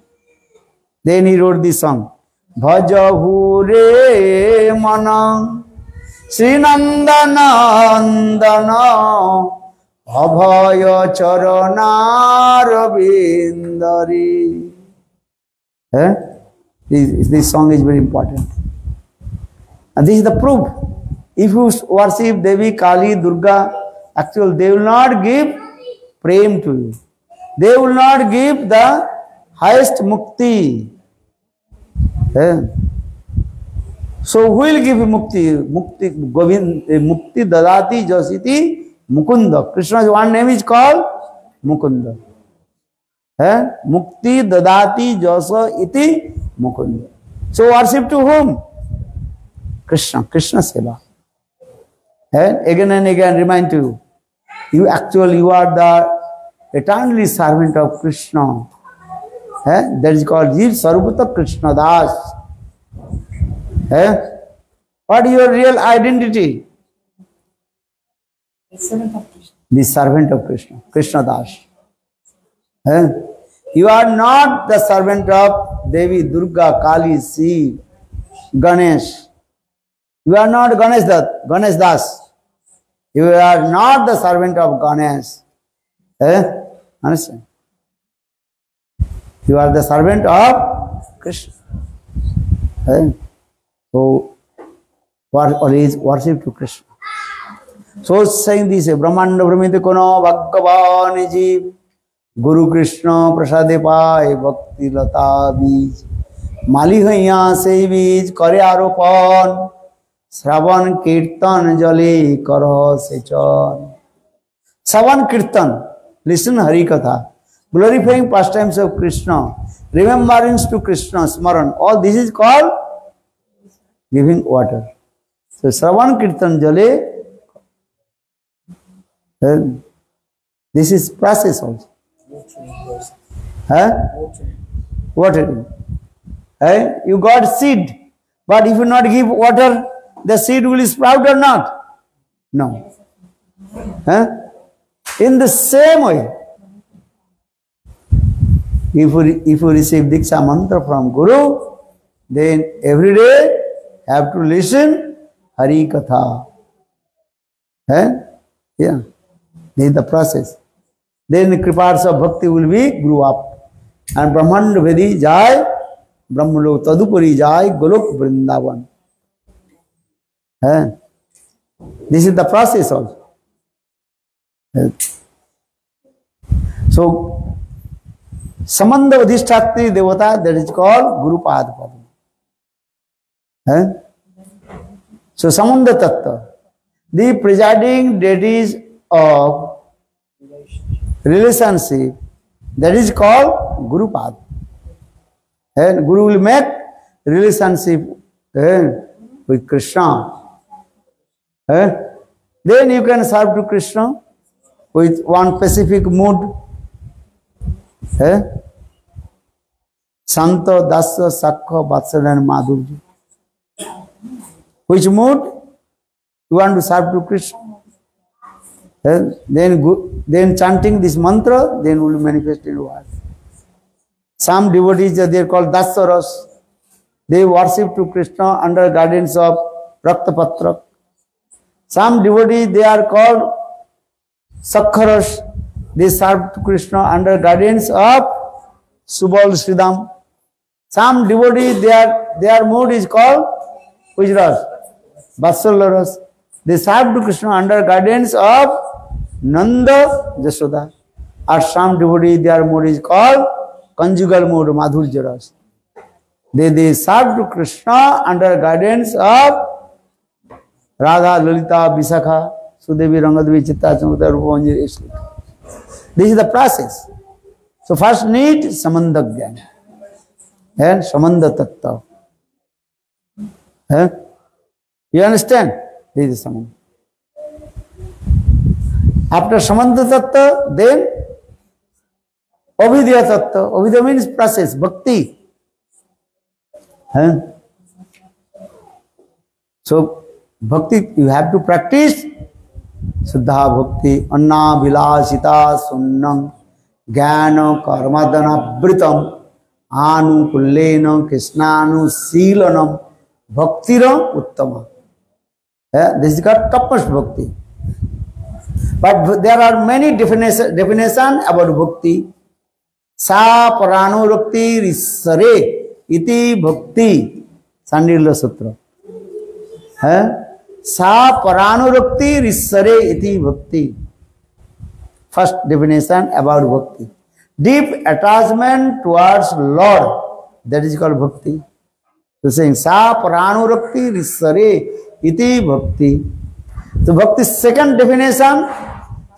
Speaker 2: Then he wrote this song. Bhajahu re manam Sri Nandanandana Abhaya Charanarvindari. This song is very important. And this is the proof. If you worship Devi, Kali, Durga, actually they will not give prem to you. They will not give the highest mukti. So who will give mukti? Mukti Govind, mukti dadati jasiti Mukunda. Krishna's one name is called Mukunda. Mukti dadati jasa iti Mukunda. So worship to whom? Krishna. Krishna seva. Again and again remind you, you are the eternally servant of Krishna. That is called Jiv Sarupata Krishna Das. What is your real identity?
Speaker 3: The servant of Krishna.
Speaker 2: The servant of Krishna, Krishna Das. You are not the servant of Devi, Durga, Kali, Shiv, Ganesh. You are not Ganesh Das. You are not the servant of Ganesh. Understand? You are the servant of Krishna. So, always worship to Krishna. So, saying this, Brahmanda Brahmite Kono Bhagavan Jeev Guru Krishna Prasade Pai Bhakti Lata Bij Mali Haiya Se Bij Kare Aropan Shravan Kirtan Jale Karo Sechan. Shravan Kirtan, listen Hari Katha, glorifying pastimes of Krishna, remembrance to Krishna, Smaran, all this is called giving water. So Shravan Kirtan Jale, this is process also. Water. You got seed, but if you not give water, the seed will sprout or not? No. In the same way, if you receive Diksha mantra from Guru, then every day have to listen Hari Katha. Yeah. This is the process. Then the Kripars of Bhakti will be grew up. And Brahmanda Vedi Jai, Brahmalo Tadupuri Jai, Golok Vrindavan. This is the process also. So, Samanda Vadhishthatri Devata, that is called Guru Pad Padma. So, Samanda Tattva, the presiding deities of relationship, that is called Guru Pad. And Guru will make relationship with Krishna. Then you can serve to Krishna with one specific mood. Santa, Dasa, Sakha, Vatsala and Madhurji. Which mood you want to serve to Krishna? Then chanting this mantra, then will manifest in words. Some devotees, they are called Dasaras. They worship to Krishna under guidance of Raktapatra. Some devotees, they are called Sakharas. they served Krishna under guidance of Subal Sridham. Some devotees, their mood is called which ras? Vatsalya ras. They served Krishna under guidance of Nanda Jashoda. Or some devotees, their mood is called conjugal mood, Madhurya ras. They served Krishna under guidance of Radha, Lalita, Visakha, Sudevi, Rangadevi, Chitta, Chamudra, Rupamanjari. This is the process. So first need Samandha Jnana and Samandha Tattva. You understand? This is Samandha. After Samandha Tattva, then Avidya Tattva. Avidya means process, bhakti. So bhakti you have to practice. Siddha bhakti, anna vilasita sunnam, jnana karmadana britam, anu kullena krishnanu silanam, bhaktira uttama. This is called tapas bhakti. But there are many definitions about bhakti. Sa paranurukti risare iti bhakti. Sandila Sutra. Sa paranurukti risare iti bhakti. First definition about bhakti. Deep attachment towards Lord. That is called bhakti. So saying sa paranurukti risare iti bhakti. So bhakti second definition.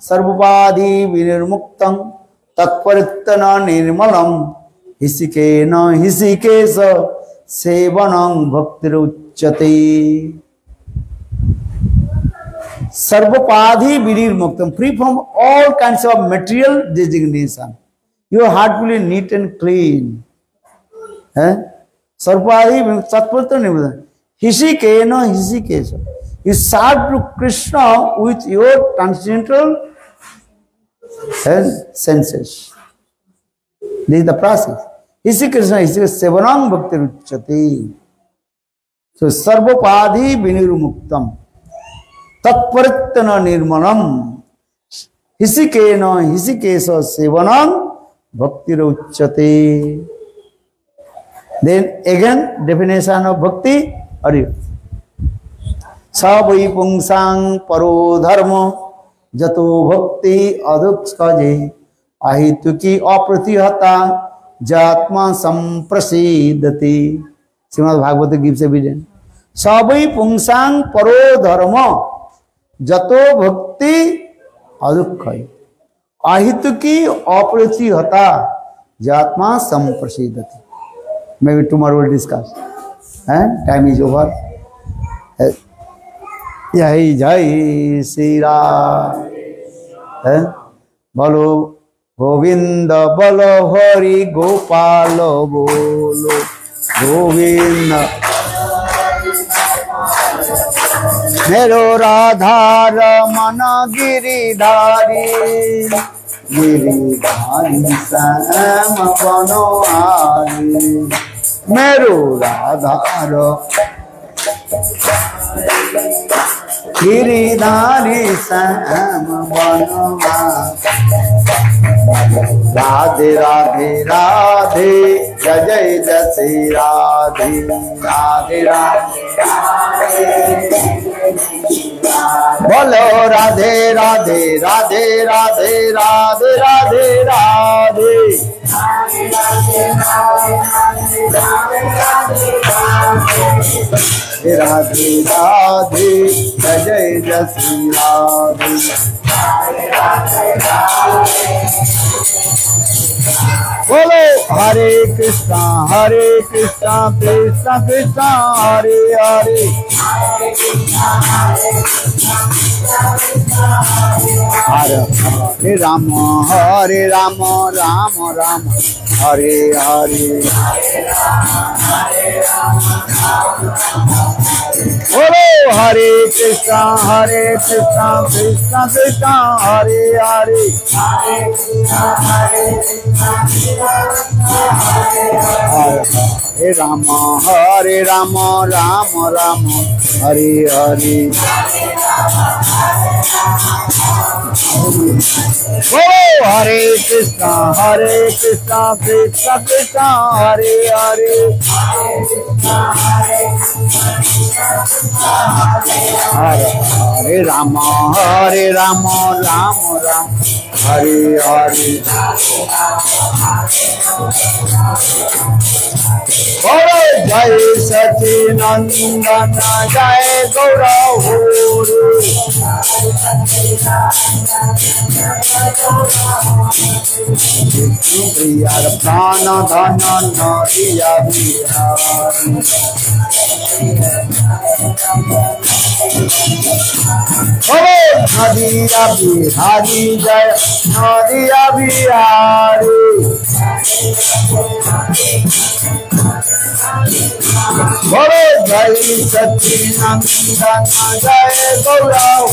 Speaker 2: Sarvapadi vinirmuktam tatparittana nirmalam hisikena hisikesa sevanam bhaktiruchyate. Sarvapadhi vinirmuktam, free from all kinds of material designation. You are heartfully neat and clean. Sarvapadhi tatparittana nirmalam hisikena hisikesa. You serve to Krishna with your transcendental senses. This is the process. Isi Krishna, isi sevanam bhakti ruchyate. So sarvapadhi vinirmuktam tatparittana nirmalam hisikena hisikesa sevanam bhakti ruchyate. Then again definition of bhakti. Are you? Savai pungsang paro dharma jato bhakti adukskaje ahituki apratihata jatma samprasidati. Srimad Bhagavata gives evidence. Savai pungsang paro dharma jato bhakti adukskaje ahituki apratihata jatma samprasidati. Maybe tomorrow we'll discuss. Time is over. जय जय श्री राम। बोलो गोविंद बोलो हरि गोपाल बोलो गोविंद। मेरो राधा रमन गिरिधारी गिरिधारी श्याम बनोहारी। मेरो राधा गिरिधारी श्याम बनोहारी। राधे राधे राधे जय जय जय श्री राधे राधे राधे बोलो राधे राधे राधे राधे राधे राधे राधे राधे राधे जय जय जय श्री राधे। बोलो हरे कृष्णा कृष्णा कृष्णा हरे हरे हरे राम राम राम हरे हरे। बोलो हरे कृष्णा कृष्णा कृष्णा हरे हरे, हरे राम राम राम हरे हरे। ओ हरे कृष्णा कृष्णा कृष्णा हरे हरे, हरे राम राम राम हरे हरे। बोलो जय सच्चिदानंद जय गौरव प्रिया प्राण धन नदिया बिहारी, नदिया बिहारी जय नदिया बिहारी। बोलो जय सच्चिदानंद जय गौरव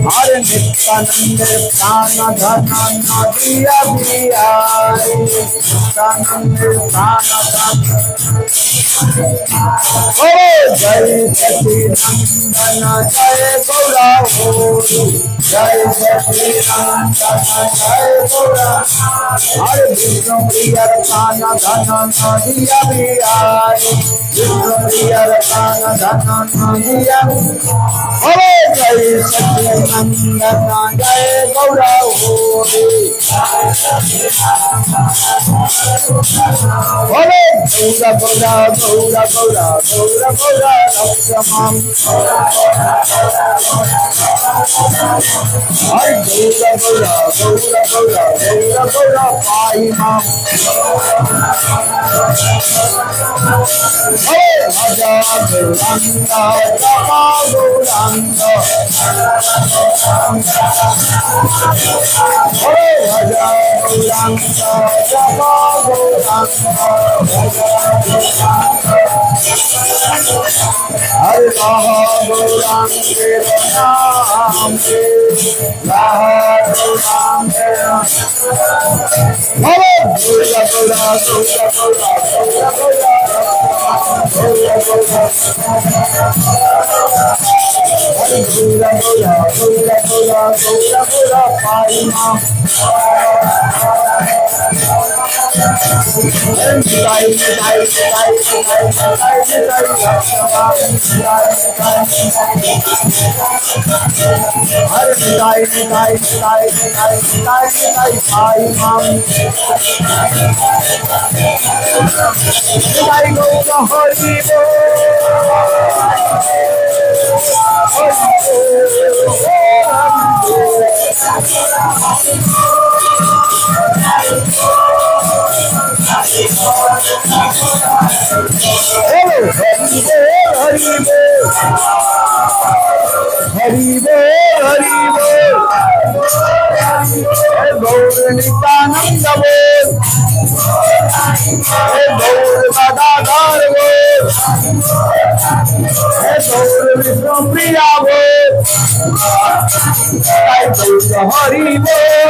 Speaker 2: हरे नित्यानंद प्राण धन नदिया बिहारी, नित्यानंद प्राण धन। बोलो जय सच्चिदानंद जय गौरव जय सच्चिदानंद जय गौरव। हरे विष्णु प्रिय प्राण धन नदिया बिहारी, विष्णु प्रिय प्राण धन नदिया। बोलो जय सच्चिदानंद जय गौरव बोलो गौरा गौरा गौरा गौरा गौरा गौरा रक्षमाम, हरे गौरा गौरा गौरा गौरा गौरा गौरा पाहि माम। हरे भजा गौरांग रमा गौरांग, हरे भजा गौरांग रमा गौरांग, हरे राहा गौरांग नाम के राहा गौरांग। हरे गौरा गौरा गौरा गौरा गौरा गौरा गौरा गौरा, हरे गौरा गौरा गौरा गौरा गौरा गौरा पाहि माम। हरे निताई निताई निताई निताई निताई निताई रक्षमाम, हरे निताई निताई निताई निताई निताई निताई पाहि माम। निताई गौरा हरि बोल, हरि बोल हरि बोल, गौर नित्यानंद बोल, गौर गदाधर बोल, गौर विष्णु प्रिया बोल, हरि बोल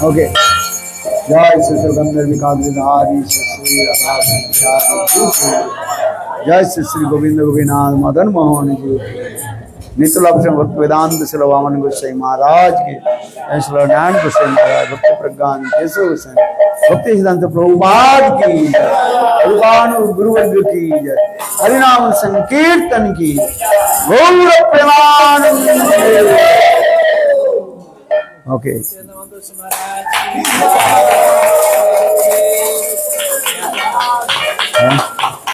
Speaker 2: ओके। जय श्री सुगंधर विकासधारी श्री जय श्री श्री गोविंद गोपीनाथ मदन मोहन जी, नितुल भक्त वेदांत श्री वामन गोसाई महाराज के, श्री नारायण गोसाई महाराज, भक्त प्रज्ञान केशव गोसाई, भक्ति सिद्धांत प्रभुपाद की गुरुवर्ग की जय, हरिनाम संकीर्तन की गौर प्रेमानंद। ओके